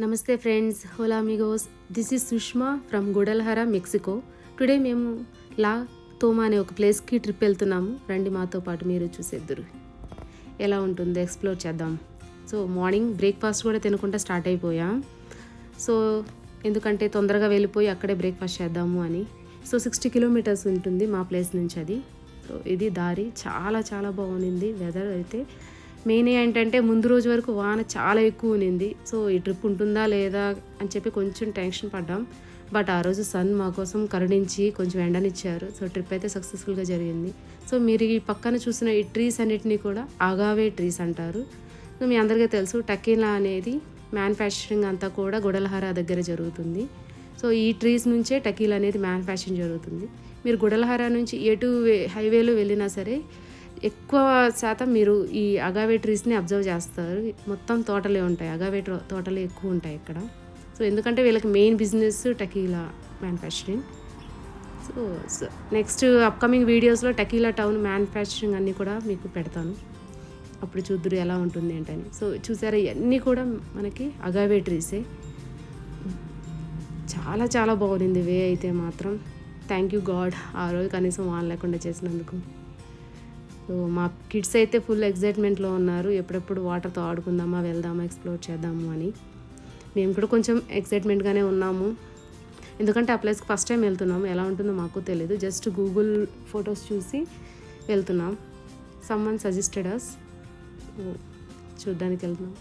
నమస్తే ఫ్రెండ్స్, హోలా అమిగోస్. This is Sushma from Guadalajara, Mexico. Today మేము లా తోమా అనే ఒక ప్లేస్కి ట్రిప్ వెళ్తున్నాము. రండి మాతో పాటు మీరు చూసేద్దరు ఎలా ఉంటుందో ఎక్స్ప్లోర్ చేద్దాం. సో మార్నింగ్ బ్రేక్ఫాస్ట్ కూడా తినకుండా స్టార్ట్ అయిపోయాం. సో ఎందుకంటే తొందరగా వెళ్ళిపోయి అక్కడే బ్రేక్ఫాస్ట్ చేద్దాము అని. సో 60 కిలోమీటర్స్ ఉంటుంది మా ప్లేస్ నుంచి అది. సో ఇది దారి చాలా చాలా బాగుంది. వెదర్ అయితే మెయిన్ ఏంటంటే ముందు రోజు వరకు వాన చాలా ఎక్కువ ఉన్నింది. సో ఈ ట్రిప్ ఉంటుందా లేదా అని చెప్పి కొంచెం టెన్షన్ పడ్డాం. బట్ ఆ రోజు సన్ మా కోసం కరుణించి కొంచెం ఎండనిచ్చారు. సో ట్రిప్ అయితే సక్సెస్ఫుల్గా జరిగింది. సో మీరు ఈ పక్కన చూసిన ఈ ట్రీస్ అన్నిటినీ కూడా అగావే ట్రీస్ అంటారు. సో మీ అందరికీ తెలుసు టకీలా అనేది మ్యానుఫ్యాక్చరింగ్ అంతా కూడా గుడల్హరా దగ్గర జరుగుతుంది. సో ఈ ట్రీస్ నుంచే టకీలా అనేది మ్యానుఫ్యాక్చరింగ్ జరుగుతుంది. మీరు గుడల్హరా నుంచి ఎటు హైవేలో వెళ్ళినా సరే ఎక్కువ శాతం మీరు ఈ అగావే ట్రీస్ని అబ్జర్వ్ చేస్తారు. మొత్తం తోటలే ఉంటాయి, అగావే తోటలే ఎక్కువ ఉంటాయి ఇక్కడ. సో ఎందుకంటే వీళ్ళకి main business tequila manufacturing. So next upcoming వీడియోస్లో టకీలా టౌన్ మ్యానుఫ్యాక్చరింగ్ అన్నీ కూడా మీకు పెడతాను. అప్పుడు చూద్దురు ఎలా ఉంటుంది ఏంటని. సో చూసారా, ఇవన్నీ కూడా మనకి అగావే ట్రీసే. చాలా చాలా బాగుంది వే అయితే మాత్రం. థ్యాంక్ యూ గాడ్, ఆ రోజు కనీసం వాన లేకుండా చేసినందుకు. సో మా కిడ్స్ అయితే ఫుల్ ఎక్సైట్మెంట్లో ఉన్నారు. ఎప్పుడెప్పుడు వాటర్తో ఆడుకుందామా, వెళ్దామా, ఎక్స్ప్లోర్ చేద్దాము అని. మేము కూడా కొంచెం ఎక్సైట్మెంట్గానే ఉన్నాము. ఎందుకంటే ఆ ప్లేస్కి ఫస్ట్ టైం వెళ్తున్నాము. ఎలా ఉంటుందో మాకు తెలియదు. జస్ట్ గూగుల్ ఫొటోస్ చూసి వెళ్తున్నాం. సమ్మన్ సజెస్టెడ్ అస్. చూడ్డానికి వెళ్తున్నాం.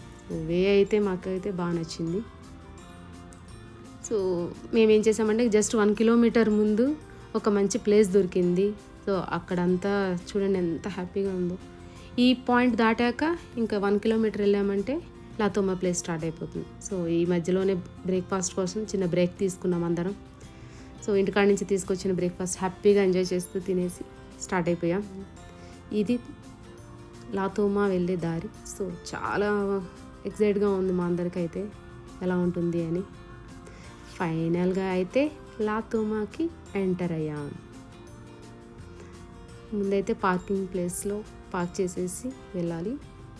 వే అయితే మాకైతే బాగా నచ్చింది. సో మేమేం చేసామంటే జస్ట్ 1 కిలోమీటర్ ముందు ఒక మంచి ప్లేస్ దొరికింది. సో అక్కడంతా చూడండి ఎంత హ్యాపీగా ఉందో. ఈ పాయింట్ దాటాక ఇంకా 1 కిలోమీటర్ వెళ్ళామంటే లాతోమా ప్లేస్ స్టార్ట్ అయిపోతుంది. సో ఈ మధ్యలోనే బ్రేక్ఫాస్ట్ కోసం చిన్న బ్రేక్ తీసుకున్నాం అందరం. సో ఇంటికాడ నుంచి తీసుకొచ్చిన బ్రేక్ఫాస్ట్ హ్యాపీగా ఎంజాయ్ చేస్తూ తినేసి స్టార్ట్ అయిపోయాం. ఇది లాతోమా వెళ్ళే దారి. సో చాలా ఎక్సైట్గా ఉంది మా అందరికైతే ఎలా ఉంటుంది అని. ఫైనల్గా అయితే లాతోమాకి ఎంటర్ అయ్యాం. ముందైతే పార్కింగ్ ప్లేస్లో పార్క్ చేసేసి వెళ్ళాలి.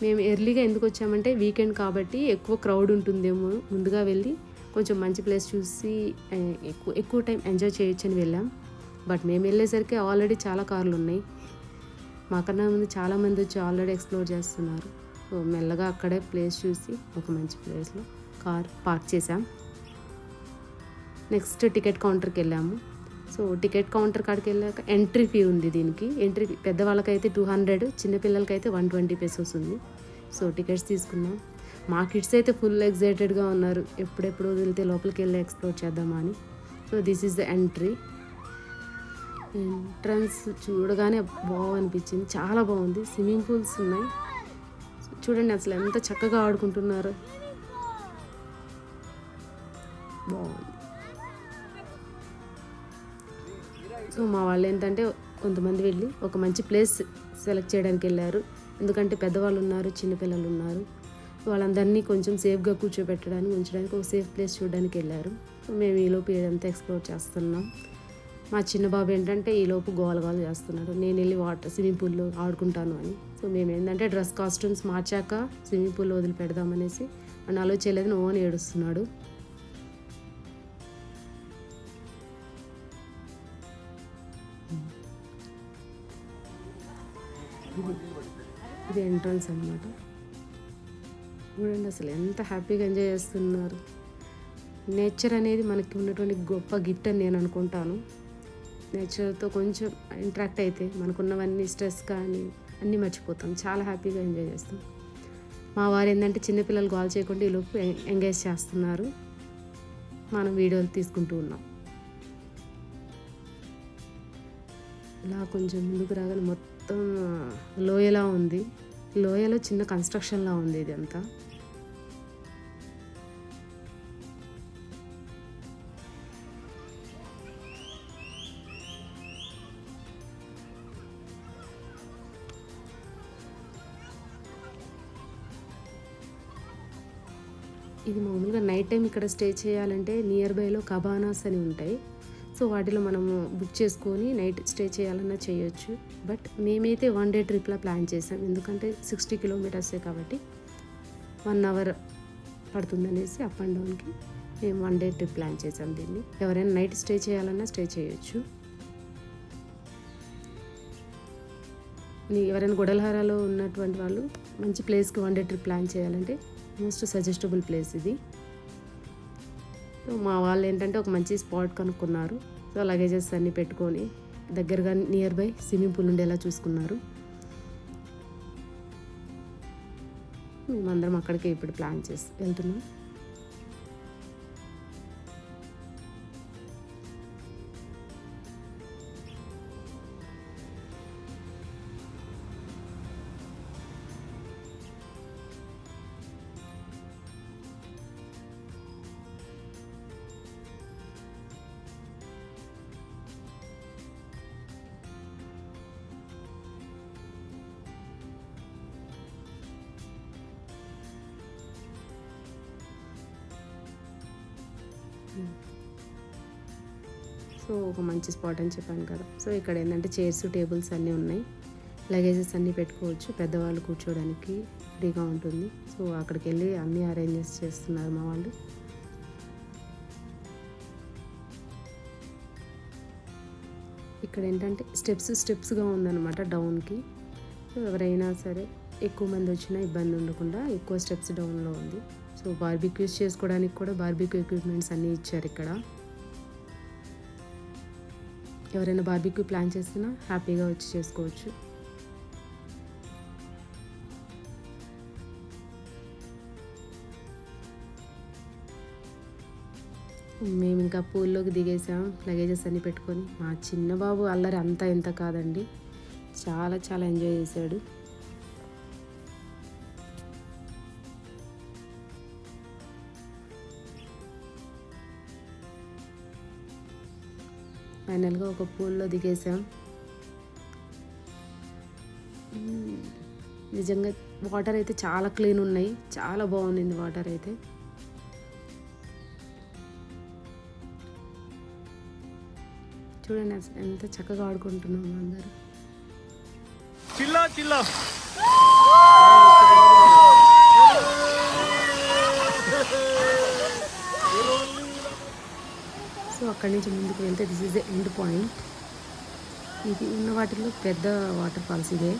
మేము ఎర్లీగా ఎందుకు వచ్చామంటే వీకెండ్ కాబట్టి ఎక్కువ క్రౌడ్ ఉంటుందేమో, ముందుగా వెళ్ళి కొంచెం మంచి ప్లేస్ చూసి ఎక్కువ టైం ఎంజాయ్ చేయొచ్చని వెళ్ళాం. బట్ మేము వెళ్ళేసరికి ఆల్రెడీ చాలా కార్లు ఉన్నాయి. మాకన్నా ముందు చాలామంది వచ్చి ఆల్రెడీ ఎక్స్ప్లోర్ చేస్తున్నారు. సో మెల్లగా అక్కడే ప్లేస్ చూసి ఒక మంచి ప్లేస్లో కార్ పార్క్ చేసాం. నెక్స్ట్ టికెట్ కౌంటర్కి వెళ్ళాము. సో టికెట్ కౌంటర్ కాడికి వెళ్ళాక ఎంట్రీ ఫీ ఉంది దీనికి. ఎంట్రీ ఫీ పెద్దవాళ్ళకైతే 200, చిన్నపిల్లలకైతే 120 pesos ఉంది. సో టికెట్స్ తీసుకున్నాం. మా కిడ్స్ అయితే ఫుల్ ఎక్సైటెడ్గా ఉన్నారు, ఎప్పుడెప్పుడు వదిలితే లోపలికి వెళ్ళి ఎక్స్ప్లోర్ చేద్దామా అని. So this is the entry. Entrance చూడగానే అనిపించింది, చాలా బాగుంది. స్విమ్మింగ్ పూల్స్ ఉన్నాయి. చూడండి అసలు ఎంత చక్కగా ఆడుకుంటున్నారు, బాగుంది. సో మా వాళ్ళు ఏంటంటే కొంతమంది వెళ్ళి ఒక మంచి ప్లేస్ సెలెక్ట్ చేయడానికి వెళ్ళారు. ఎందుకంటే పెద్దవాళ్ళు ఉన్నారు, చిన్నపిల్లలు ఉన్నారు. వాళ్ళందరినీ కొంచెం సేఫ్గా కూర్చోబెట్టడానికి, ఉంచడానికి ఒక సేఫ్ ప్లేస్ చూడడానికి వెళ్ళారు. మేము ఈలోపు ఇదంతా ఎక్స్ప్లోర్ చేస్తున్నాం. మా చిన్న బాబు ఏంటంటే ఈలోపు గోల చేస్తున్నాడు, నేను వెళ్ళి స్విమ్మింగ్ పూల్లో ఆడుకుంటాను అని. సో మేము ఏంటంటే డ్రెస్ కాస్ట్యూమ్స్ మార్చాక స్విమ్మింగ్ పూల్లో వదిలి పెడదామనేసి అని ఆలోచించలేదు, ఓన్ ఏడుస్తున్నాడు. ఇది ఎంట్రన్స్ అన్నమాట. చూడండి అసలు ఎంత హ్యాపీగా ఎంజాయ్ చేస్తున్నారు. నేచర్ అనేది మనకి ఉన్నటువంటి గొప్ప గిఫ్ట్ అని నేను అనుకుంటాను. నేచర్తో కొంచెం ఇంటరాక్ట్ అయితే మనకున్నవన్నీ స్ట్రెస్ కానీ అన్నీ మర్చిపోతాం, చాలా హ్యాపీగా ఎంజాయ్ చేస్తాం. మా వారు ఏంటంటే చిన్నపిల్లలు గోల్ చేయకుండా ఈలోపు ఎంగేజ్ చేస్తున్నారు. మనం వీడియోలు తీసుకుంటూ ఉన్నాం. ఇలా కొంచెం ముందుకు రాగానే మొత్తం లోయలా ఉంది. లోయలో చిన్న కన్స్ట్రక్షన్లా ఉంది ఇది అంతా. ఇది మామూలుగా నైట్ టైం ఇక్కడ స్టే చేయాలంటే నియర్ బైలో కబానాస్ అని ఉంటాయి. సో వాటిలో మనము బుక్ చేసుకొని నైట్ స్టే చేయాలన్నా చేయొచ్చు. బట్ మేమైతే 1 day ట్రిప్లా ప్లాన్ చేసాం. ఎందుకంటే 60 kilometers కాబట్టి 1 hour పడుతుందనేసి అప్ అండ్ డౌన్కి మేము 1 డే ట్రిప్ ప్లాన్ చేసాం దీన్ని. ఎవరైనా నైట్ స్టే చేయాలన్నా స్టే చేయొచ్చు. ఎవరైనా గుడల్హారాలో ఉన్నటువంటి వాళ్ళు మంచి ప్లేస్కి 1 డే ట్రిప్ ప్లాన్ చేయాలంటే మోస్ట్ సజెస్టబుల్ ప్లేస్ ఇది. సో మా వాళ్ళు ఏంటంటే ఒక మంచి స్పాట్ కనుక్కున్నారు. సో లగేజెస్ అన్నీ పెట్టుకొని దగ్గరగా నియర్ బై స్విమ్మింగ్ పూల్ ఉండేలా చూసుకున్నారు. మేమందరం అక్కడికే ఇప్పుడు ప్లాన్ చేసి వెళ్తున్నాం. సో ఒక మంచి స్పాట్ అని చెప్పాను కదా. సో ఇక్కడ ఏంటంటే చైర్స్ టేబుల్స్ అన్నీ ఉన్నాయి. లగేజెస్ అన్నీ పెట్టుకోవచ్చు. పెద్దవాళ్ళు కూర్చోవడానికి ఫ్రీగా ఉంటుంది. సో అక్కడికి వెళ్ళి అన్నీ అరేంజెస్ చేస్తున్నారు మా వాళ్ళు. ఇక్కడ ఏంటంటే స్టెప్స్గా ఉందన్నమాట డౌన్కి. సో ఎవరైనా సరే ఎక్కువ మంది వచ్చినా ఇబ్బంది ఉండకుండా ఎక్కువ స్టెప్స్ డౌన్లో ఉంది. సో బార్బిక్యూస్ చేసుకోవడానికి కూడా బార్బిక్యూ ఎక్విప్మెంట్స్ అన్నీ ఇచ్చారు ఇక్కడ. ఎవరైనా బార్బిక్యూ ప్లాన్ చేసినా హ్యాపీగా వచ్చి చేసుకోవచ్చు. మేము ఇంకా పూల్లోకి దిగేసాం లగేజెస్ అన్నీ పెట్టుకొని. మా చిన్న బాబు అల్లరి అంతా ఇంత కాదండి, చాలా చాలా ఎంజాయ్ చేశాడు. ఫైనల్గా ఒక పూల్లో దిగేసాం. నిజంగా వాటర్ అయితే చాలా క్లీన్ ఉన్నాయి, చాలా బాగుంది వాటర్ అయితే. చూడండి అసలు ఎంత చక్కగా ఆడుకుంటున్నాము అందరూ. సో అక్కడి నుంచి ముందుకు వెళ్తే this is the end point. ఇది ఉన్న వాటిల్లో పెద్ద వాటర్ ఫాల్స్ ఇదే.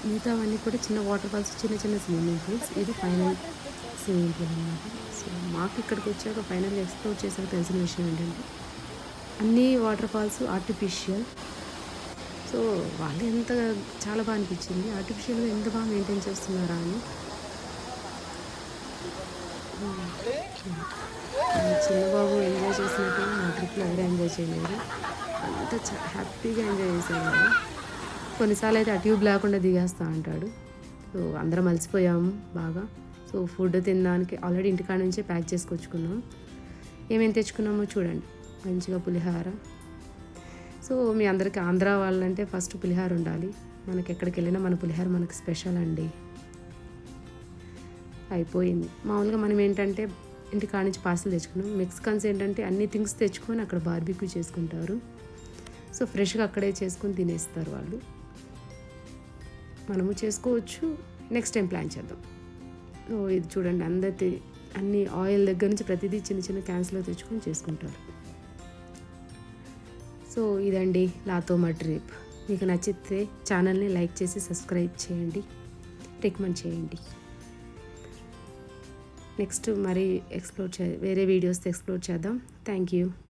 మిగతావన్నీ కూడా చిన్న వాటర్ ఫాల్స్, చిన్న చిన్న స్విమ్మింగ్ పూల్స్. ఇది ఫైనల్ స్విమ్మింగ్ పూల్ అన్నమాట. సో మాకు ఇక్కడికి వచ్చాక ఫైనల్ ఎక్స్ప్లోర్ చేసాక తెలిసిన విషయం ఏంటంటే అన్ని వాటర్ ఫాల్స్ ఆర్టిఫిషియల్. సో వాళ్ళు చాలా బాగా అనిపించింది, ఆర్టిఫిషియల్గా ఎంత బాగా మెయింటైన్ చేస్తున్నారా అని. చిన్నబాబు ఎంజాయ్ చేసినట్టు మా ట్రిప్లో ఎవరు ఎంజాయ్ చేయలేదు, అంత హ్యాపీగా ఎంజాయ్ చేసేవాడు. కొన్నిసార్లు అయితే ఆ ట్యూబ్ లేకుండా దిగేస్తా అంటాడు. సో అందరం అలసిపోయాము బాగా. సో ఫుడ్ తినడానికి ఆల్రెడీ ఇంటికాడ నుంచే ప్యాక్ చేసుకొచ్చుకున్నాం. ఏమేమి తెచ్చుకున్నామో చూడండి. మంచిగా పులిహార. సో మీ అందరికీ ఆంధ్ర వాళ్ళంటే ఫస్ట్ పులిహార ఉండాలి. మనకి ఎక్కడికి వెళ్ళినా మన పులిహార మనకి స్పెషల్ అండి. అయిపోయింది. మామూలుగా మనం ఏంటంటే ఇంటికాడ నుంచి పార్సల్ తెచ్చుకున్నాం. మెక్సికన్స్ ఏంటంటే అన్ని థింగ్స్ తెచ్చుకొని అక్కడ బార్బిక్యూ చేసుకుంటారు. సో ఫ్రెష్గా అక్కడే చేసుకొని తినేస్తారు వాళ్ళు. మనము చేసుకోవచ్చు, నెక్స్ట్ టైం ప్లాన్ చేద్దాం. సో ఇది చూడండి, అందరి అన్ని ఆయిల్ దగ్గర నుంచి ప్రతిదీ చిన్న చిన్న క్యాన్స్లో తెచ్చుకొని చేసుకుంటారు. సో ఇదండి లాతోమా ట్రిప్. మీకు నచ్చితే ఛానల్ని లైక్ చేసి సబ్స్క్రైబ్ చేయండి, రికమెండ్ చేయండి. నెక్స్ట్ మరి వేరే వీడియోస్తో ఎక్స్ప్లోర్ చేద్దాం. Thank you.